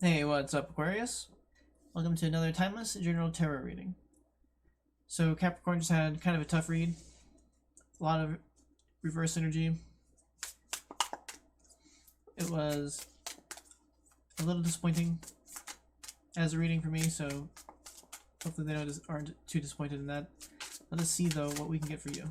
Hey, what's up, Aquarius? Welcome to another timeless general tarot reading. So Capricorn just had kind of a tough read. A lot of reverse energy. It was a little disappointing as a reading for me, so hopefully they aren't too disappointed in that. Let us see, though, what we can get for you.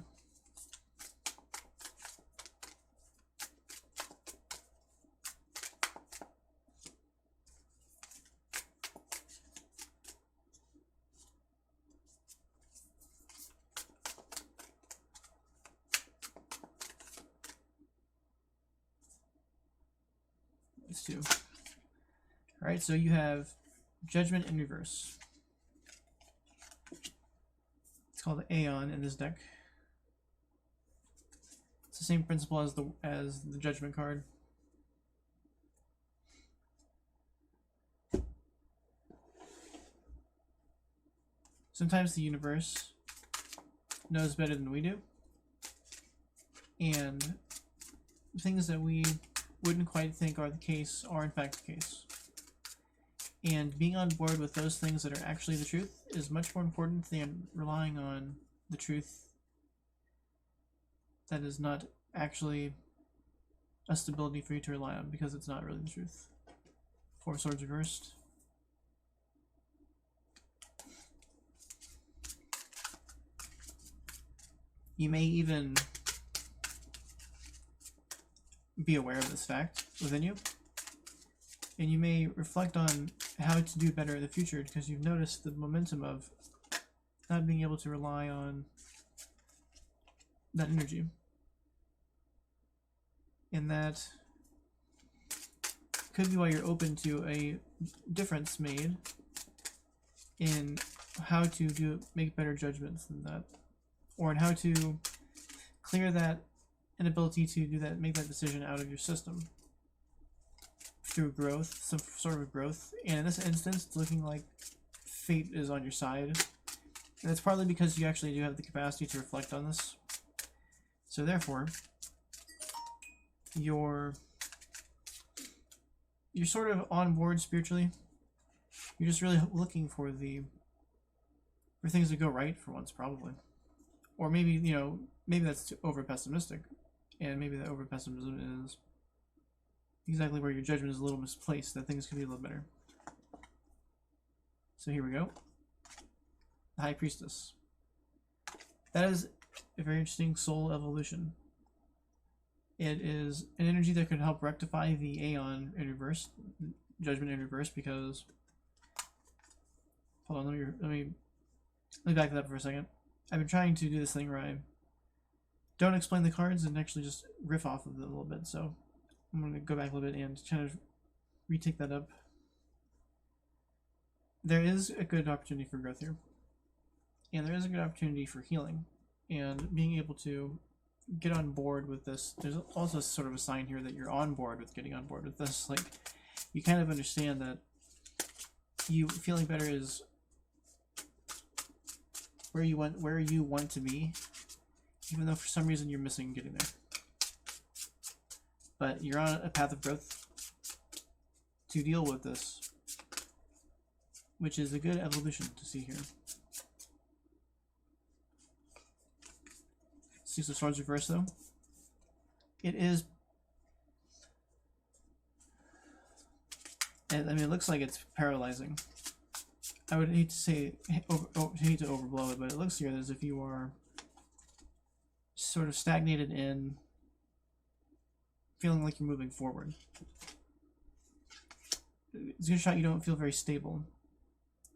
Let's do. Alright, so you have Judgment in reverse. It's called Aeon in this deck. It's the same principle as the Judgment card. Sometimes the universe knows better than we do, and things that we wouldn't quite think are the case are in fact the case. And being on board with those things that are actually the truth is much more important than relying on the truth that is not actually a stability for you to rely on, because it's not really the truth. Four Swords reversed. You may even be aware of this fact within you, and you may reflect on how to do better in the future because you've noticed the momentum of not being able to rely on that energy. And that could be why you're open to a difference made in how to make better judgments than that, or in how to clear that inability to do that, make that decision out of your system through growth, some sort of growth. And in this instance, it's looking like fate is on your side, and that's partly because you actually do have the capacity to reflect on this. So therefore, you're sort of on board spiritually. You're just really looking for things to go right for once, probably. Or maybe, maybe that's over pessimistic, and maybe that over pessimism is exactly where your judgment is a little misplaced, that things could be a little better. So here we go. The High Priestess. That is a very interesting soul evolution. It is an energy that could help rectify the Aeon in reverse, Judgment in reverse, because... Hold on, let me back that up for a second. I've been trying to do this thing where I don't explain the cards and actually just riff off of it a little bit, so I'm going to go back a little bit and kind of retake that up. There is a good opportunity for growth here, and there is a good opportunity for healing, and being able to get on board with this. There's also sort of a sign here that you're on board with getting on board with this. Like, you kind of understand that you feeling better is where you want to be, even though for some reason you're missing getting there. But you're on a path of growth to deal with this, which is a good evolution to see here. Six of Swords reverse, though. It is, and I mean, it looks like it's paralyzing. I would hate to say, hate to overblow it, but it looks here as if you are sort of stagnated in feeling like you're moving forward. It's a good shot you don't feel very stable,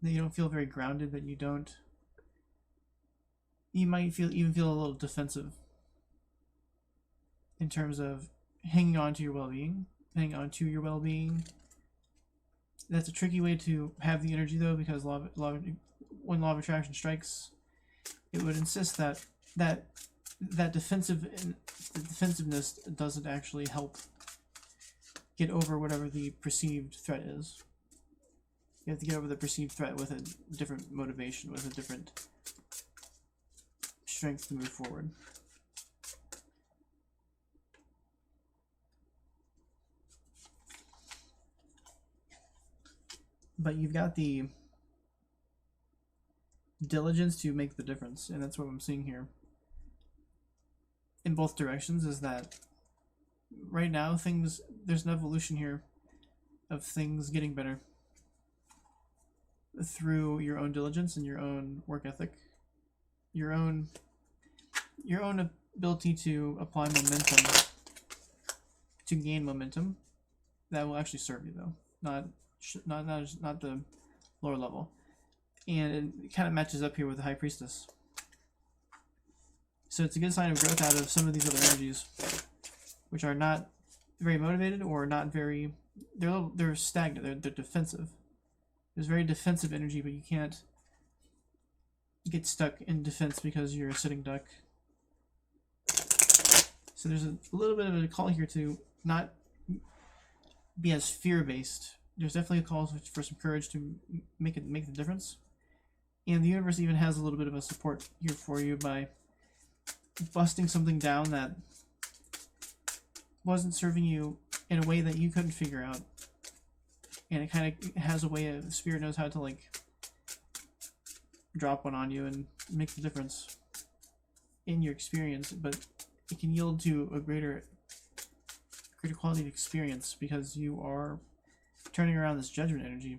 that you don't feel very grounded, that you don't... You might even feel a little defensive in terms of hanging on to your well-being, That's a tricky way to have the energy, though, because when law of attraction strikes, it would insist that defensiveness doesn't actually help get over whatever the perceived threat is. You have to get over the perceived threat with a different motivation, with a different strength to move forward. but you've got the diligence to make the difference, and that's what I'm seeing here in both directions. Is that right now there's an evolution here of things getting better through your own diligence and your own work ethic, your own ability to apply momentum, to gain momentum that will actually serve you, though, not the lower level. And it kind of matches up here with the High Priestess. So it's a good sign of growth out of some of these other energies, which are not very motivated or not very. They're stagnant. They're defensive. There's very defensive energy, but you can't get stuck in defense because you're a sitting duck. So there's a little bit of a call here to not be as fear-based. There's definitely a call for some courage to make the difference. And the universe even has a little bit of a support here for you by busting something down that wasn't serving you in a way that you couldn't figure out. And it kind of has a way of, Spirit knows how to like drop one on you and make the difference in your experience, but it can yield to a greater quality of experience because you are turning around this judgment energy.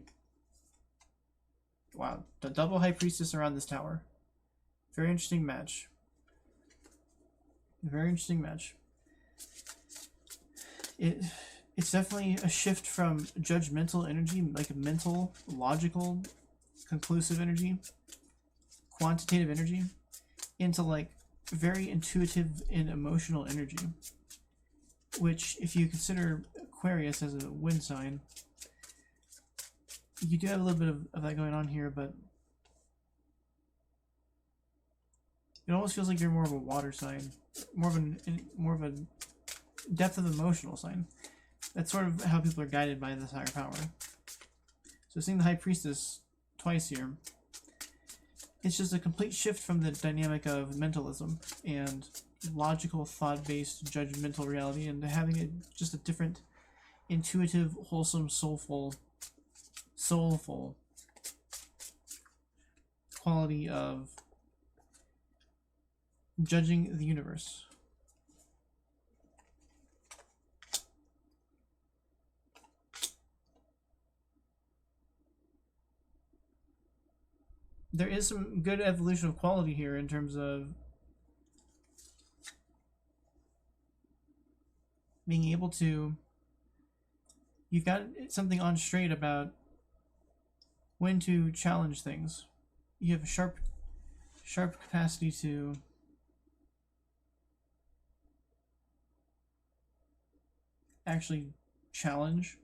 Wow, the double High Priestess around this tower. Very interesting match. Very interesting match. It's definitely a shift from judgmental energy, like a mental, logical, conclusive energy, quantitative energy, into like very intuitive and emotional energy. Which, if you consider Aquarius as a wind sign, you do have a little bit of that going on here, but it almost feels like you're more of a water sign, more of a depth of emotional sign. That's sort of how people are guided by this higher power. So seeing the High Priestess twice here, it's just a complete shift from the dynamic of mentalism and logical, thought-based, judgmental reality, and having just a different, intuitive, wholesome, soulful quality of judging the universe. There is some good evolution of quality here in terms of being able to, you've got something on straight about when to challenge things. You have a sharp capacity to actually challenge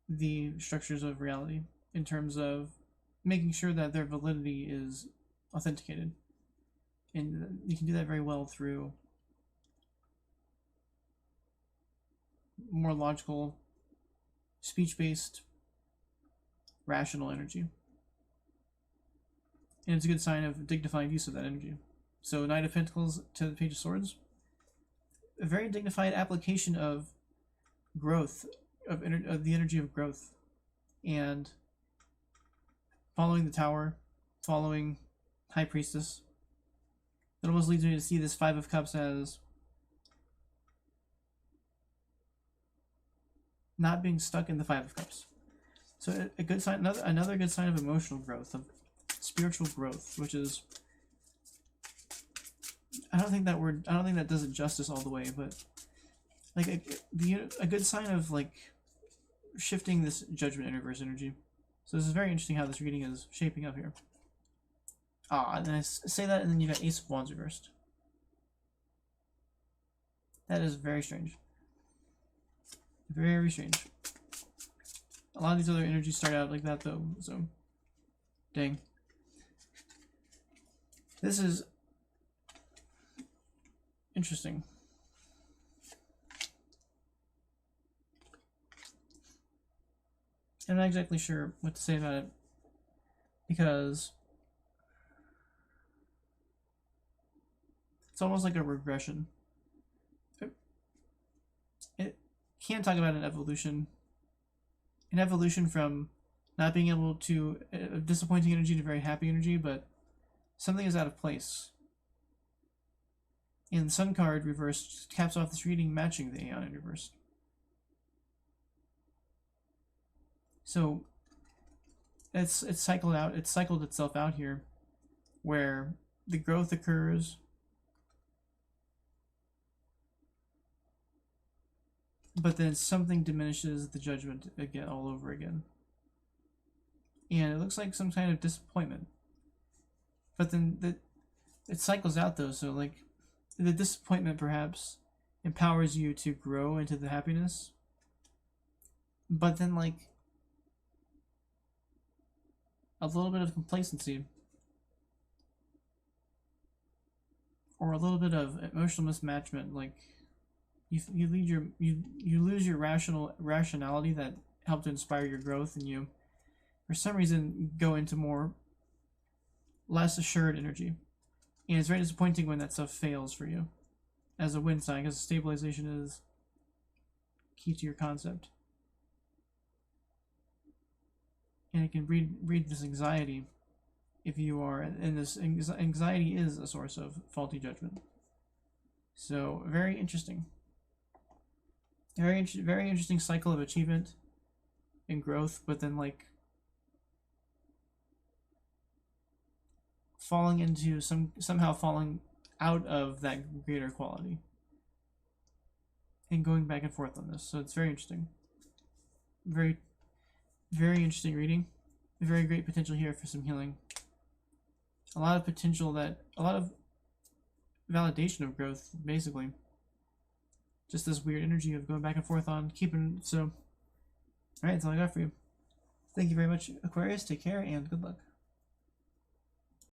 the structures of reality in terms of making sure that their validity is authenticated. And you can do that very well through more logical, speech-based, rational energy. And it's a good sign of dignified use of that energy. So Knight of Pentacles to the Page of Swords. A very dignified application of growth, of the energy of growth. And following the Tower, following High Priestess. It almost leads me to see this Five of Cups as not being stuck in the Five of Cups. So a good sign, another good sign of emotional growth, of spiritual growth, which is, I don't think that does it justice all the way, but like a good sign of like shifting this judgment universe energy. So this is very interesting how this reading is shaping up here. And then I say that, and then you got Ace of Wands reversed. That is very strange. Very strange. A lot of these other energies start out like that, though, so dang. This is interesting. I'm not exactly sure what to say about it, because it's almost like a regression. It can talk about an evolution an evolution from not being able to disappointing energy to very happy energy, but something is out of place. And the Sun card reversed caps off this reading, matching the Aeon in reverse. So it's cycled out. It's cycled itself out here, where the growth occurs, but then something diminishes the judgment again, all over again. And it looks like some kind of disappointment. But then it cycles out though, so like the disappointment perhaps empowers you to grow into the happiness. But then like a little bit of complacency or a little bit of emotional mismatchment, like you lose your rationality that helped to inspire your growth, and you for some reason go into more less assured energy. And it's very disappointing when that stuff fails for you as a wind sign, because stabilization is key to your concept. And it can breed this anxiety if you are, and this anxiety is a source of faulty judgment. So very interesting. Very interesting cycle of achievement and growth, but then like falling into somehow falling out of that greater quality and going back and forth on this. So it's very interesting. Very interesting reading. Very great potential here for some healing. A lot of potential, a lot of validation of growth, basically. Just this weird energy of going back and forth on keeping. So, alright, that's all I got for you. Thank you very much, Aquarius. Take care and good luck.